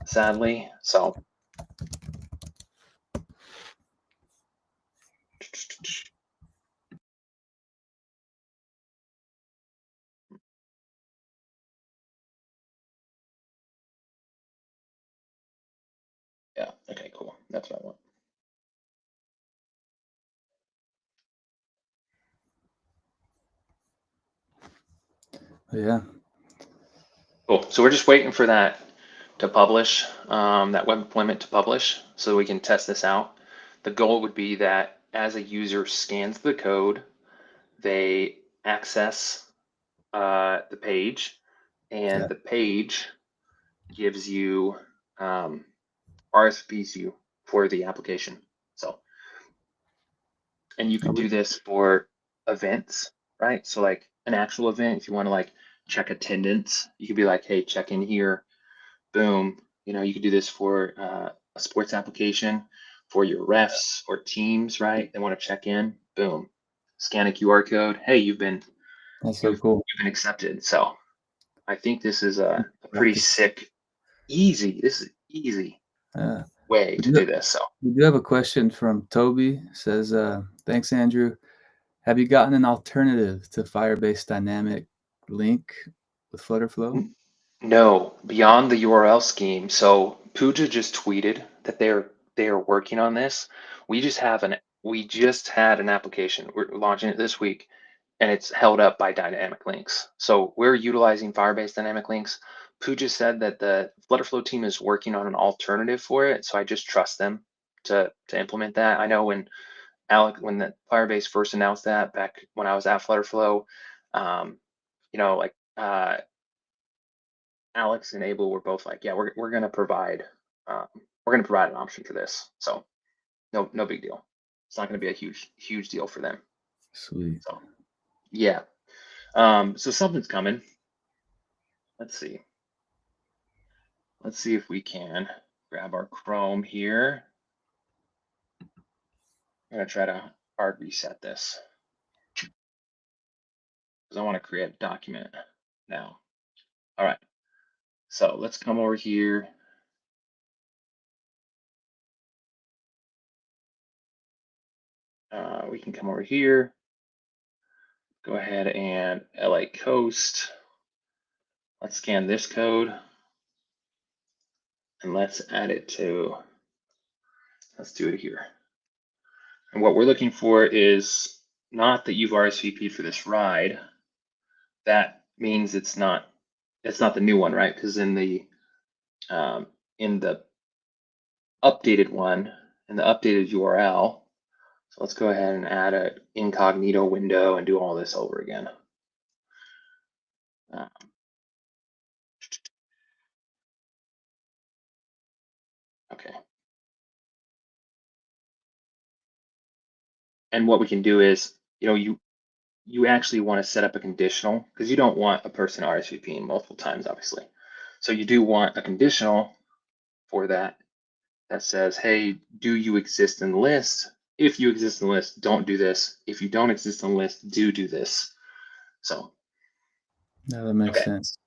sadly. So yeah, okay, cool. That's what I want. Yeah. Cool. So we're just waiting for that to publish, that web deployment to publish, so we can test this out. The goal would be that as a user scans the code, they access the page, and the page gives you RSVPs you for the application. So, and you can do this for events, right? So like an actual event, if you want to like check attendance, you could be like, hey, check in here. Boom. You could do this for a sports application for your refs or teams, right? They want to check in. Boom. Scan a QR code. Hey, That's so cool. You've been accepted. So I think this is a pretty sick, easy. This is easy way to do this. So we do have a question from Toby. It says, thanks, Andrew. Have you gotten an alternative to Firebase dynamic link with FlutterFlow? No, beyond the URL scheme. So Pooja just tweeted that they are working on this. We just had an application. We're launching it this week, and it's held up by dynamic links. So we're utilizing Firebase dynamic links. Pooja said that the FlutterFlow team is working on an alternative for it. So I just trust them to implement that. I know when the Firebase first announced that back when I was at FlutterFlow, Alex and Abel were both like, yeah, we're gonna provide an option for this. So no big deal. It's not gonna be a huge deal for them. Sweet. So yeah. So something's coming. Let's see. Let's see if we can grab our Chrome here. I'm gonna try to hard reset this because I want to create a document now. All right, so let's come over here. We can come over here, go ahead and LA Coast. Let's scan this code and let's add it to, let's do it here. And what we're looking for is not that you've RSVP'd for this ride. That means it's not the new one, right? Because in the updated one, in the updated URL, so let's go ahead and add an incognito window and do all this over again. Okay. And what we can do is, you actually want to set up a conditional because you don't want a person RSVPing multiple times, obviously. So you do want a conditional for that says, hey, do you exist in the list? If you exist in the list, don't do this. If you don't exist in the list, do this. So yeah, that makes sense.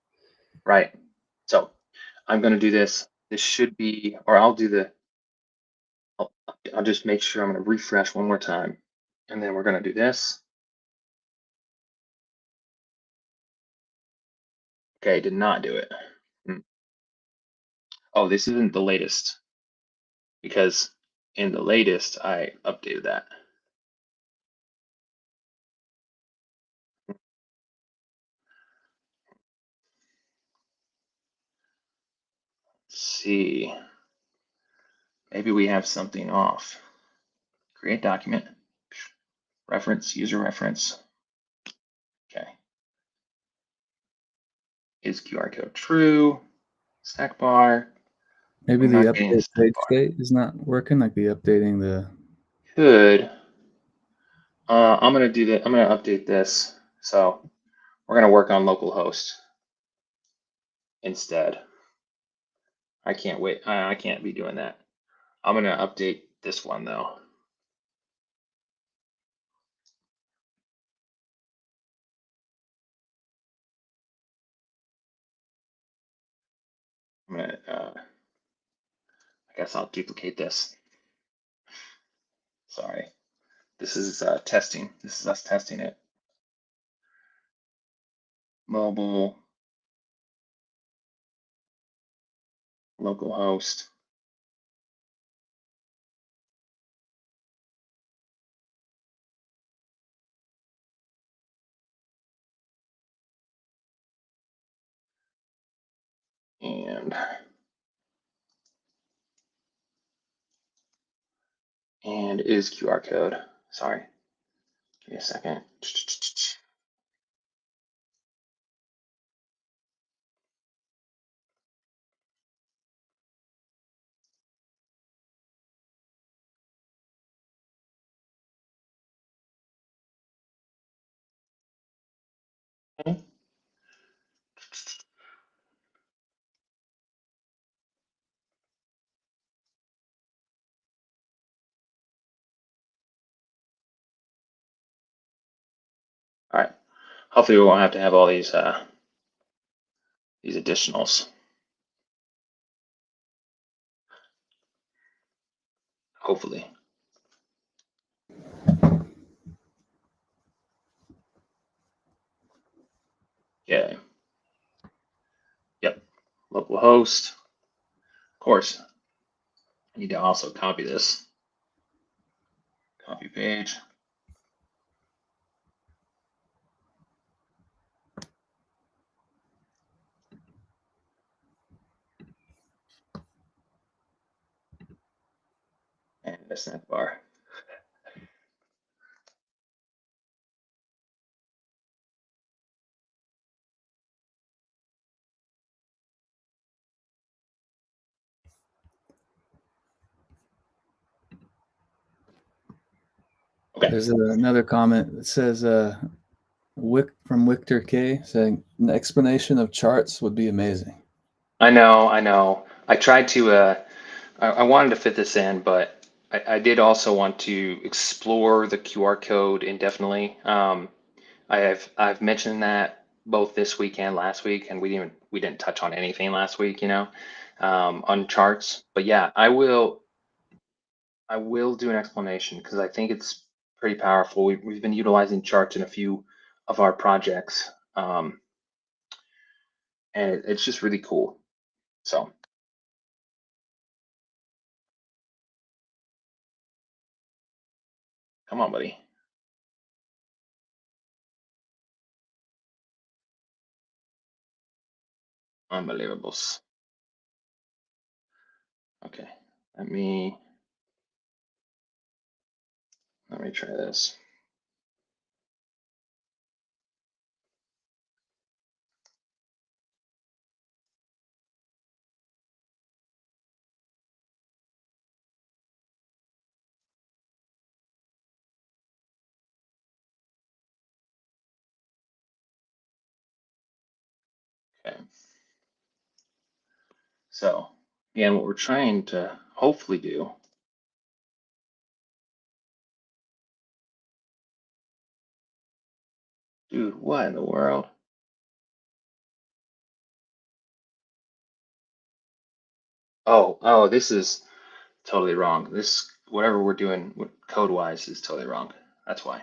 Right. So I'm going to do this. This should be, or I'll just make sure I'm going to refresh one more time. And then we're going to do this. Okay, did not do it. Oh, this isn't the latest because in the latest, I updated that. Let's see. Maybe we have something off. Create document, reference, user reference. Okay. Is QR code true? Stack bar. Maybe the update page state is not working, like the updating the. Could. I'm gonna do that. I'm gonna update this. So we're gonna work on localhost instead. I can't wait. I can't be doing that. I'm gonna update this one though. I'm gonna. I guess I'll duplicate this. Sorry. This is testing. This is us testing it. Mobile. Localhost. And is QR code. Sorry. Give me a second. Okay. All right. Hopefully we won't have to have all these additionals. Hopefully. Yeah. Yep. Localhost. Of course. I need to also copy this. Copy page. And the snack bar. Okay. There's another comment that says from Victor K saying an explanation of charts would be amazing. I know. I tried to I wanted to fit this in, but I did also want to explore the QR code indefinitely. I've mentioned that both this week and last week, and we didn't touch on anything last week, on charts. But yeah, I will do an explanation because I think it's pretty powerful. We've been utilizing charts in a few of our projects, and it's just really cool. So come on, buddy. Unbelievables. Okay, let me try this. Okay. So again, what we're trying to hopefully do. Dude, what in the world? Oh, this is totally wrong. This, whatever we're doing code-wise is totally wrong. That's why.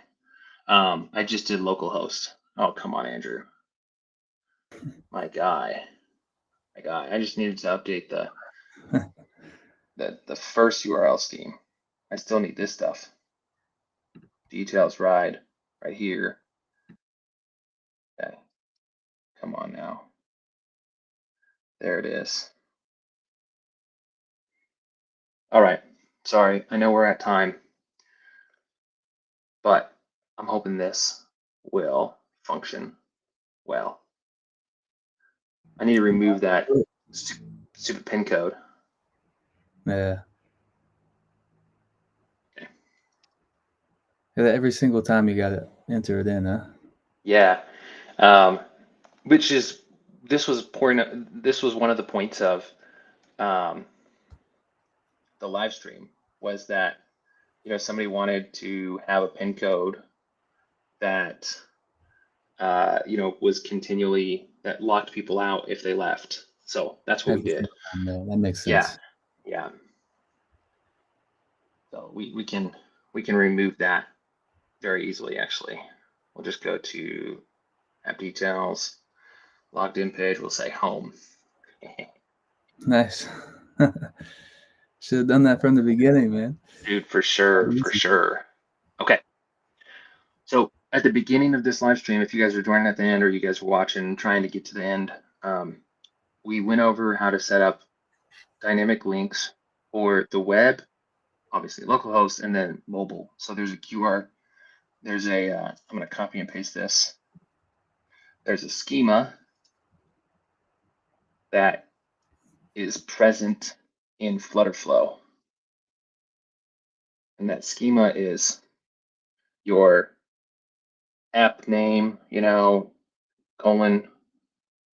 I just did localhost. Oh, come on, Andrew. My guy. I just needed to update the first URL scheme. I still need this stuff. Details right here. Okay. Come on now. There it is. All right. Sorry, I know we're at time, but I'm hoping this will function well. I need to remove that stupid pin code. Yeah. Okay. Every single time you gotta enter it in, huh? Yeah. Which is this was one of the points of the live stream, was that somebody wanted to have a pin code that was continually, that locked people out if they left. So that's what we Every did. single time, yeah, that makes Yeah, sense. yeah. So we can remove that very easily. Actually, we'll just go to app details, logged in page. We'll say home. Nice. Should have done that from the beginning, man. Dude, for sure, for sure. Okay. So at the beginning of this live stream, if you guys are joining at the end or you guys are watching, trying to get to the end, we went over how to set up dynamic links for the web, obviously localhost, and then mobile. So there's a QR, there's a, I'm gonna copy and paste this. There's a schema that is present in FlutterFlow. And that schema is your app name, colon,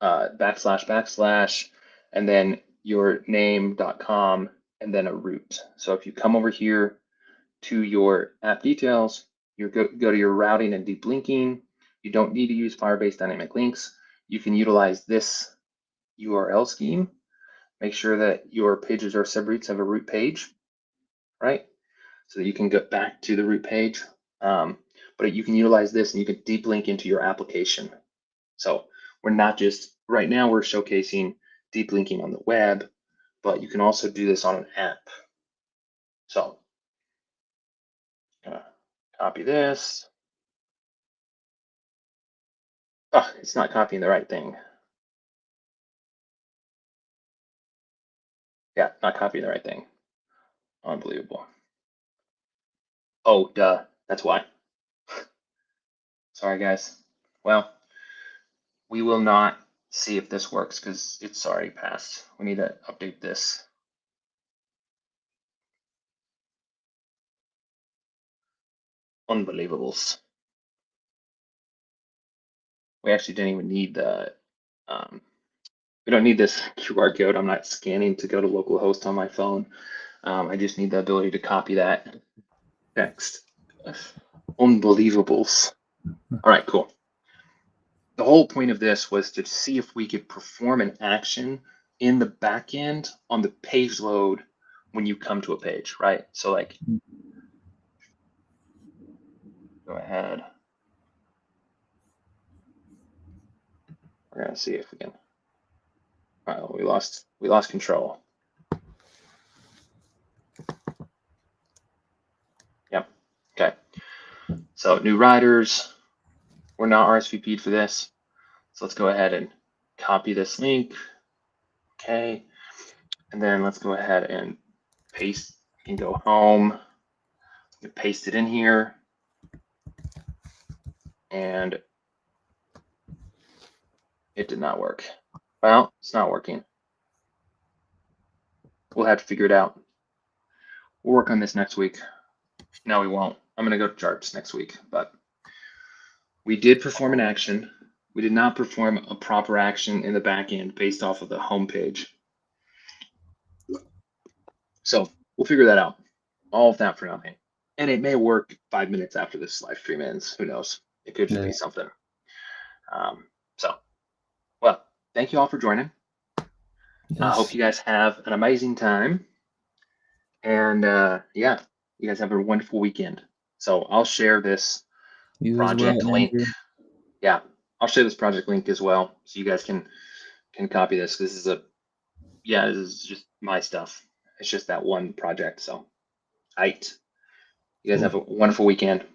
// and then your name.com and then a root. So if you come over here to your app details, you go to your routing and deep linking. You don't need to use Firebase dynamic links. You can utilize this URL scheme. Make sure that your pages or subroutes have a root page, right? So that you can get back to the root page. But you can utilize this and you can deep link into your application. So we're not just, right now we're showcasing deep linking on the web, but you can also do this on an app. So copy this. Oh, it's not copying the right thing. Yeah, not copying the right thing. Unbelievable. Oh, duh. That's why. Sorry, guys. Well, we will not see if this works because it's already passed. We need to update this. Unbelievables. We actually didn't even need the, we don't need this QR code. I'm not scanning to go to localhost on my phone. I just need the ability to copy that text. Unbelievables. All right, cool. The whole point of this was to see if we could perform an action in the back end on the page load when you come to a page, right? So like, go ahead. We're gonna see if we can. Oh, we lost control. Yep. Okay. So new riders. We're not RSVP'd for this. So let's go ahead and copy this link. Okay. And then let's go ahead and paste. You can go home. You paste it in here. And it did not work. Well, it's not working. We'll have to figure it out. We'll work on this next week. No, we won't. I'm going to go to charts next week, but we did perform an action. We did not perform a proper action in the back end based off of the home page. So we'll figure that out. All of that for nothing. And it may work 5 minutes after this live stream ends. Who knows? It could just be something. Well, thank you all for joining. I hope you guys have an amazing time. And yeah, you guys have a wonderful weekend. So I'll share this project link. Yeah, I'll share this project link as well, so you guys can copy this. This is this is just my stuff. It's just that one project. So, you guys have a wonderful weekend.